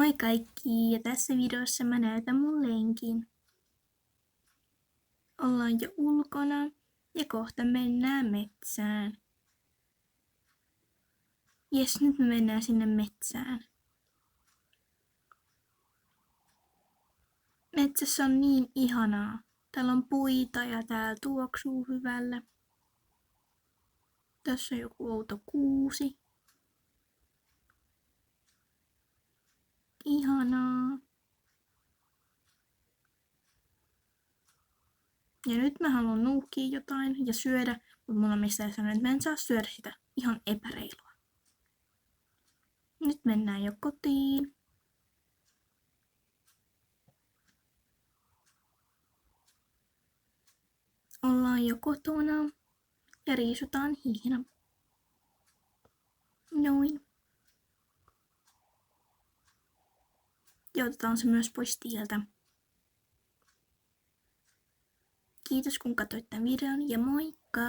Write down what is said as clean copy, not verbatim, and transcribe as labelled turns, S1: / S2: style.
S1: Moi kaikki, ja tässä videossa mä näytän mun lenkin. Ollaan jo ulkona ja kohta mennään metsään. Jes, nyt me mennään sinne metsään. Metsässä on niin ihanaa. Täällä on puita ja täällä tuoksuu hyvällä. Tässä on joku outo kuusi. Ihanaa. Ja nyt mä haluan nuuhkia jotain ja syödä, mutta mulla on missään sanonut, että mä en saa syödä sitä. Ihan epäreilua. Nyt mennään jo kotiin. Ollaan jo kotona ja riisutaan hihna. Noin. Ja otetaan se myös pois tieltä. Kiitos kun katsoit tämän videon ja moikka!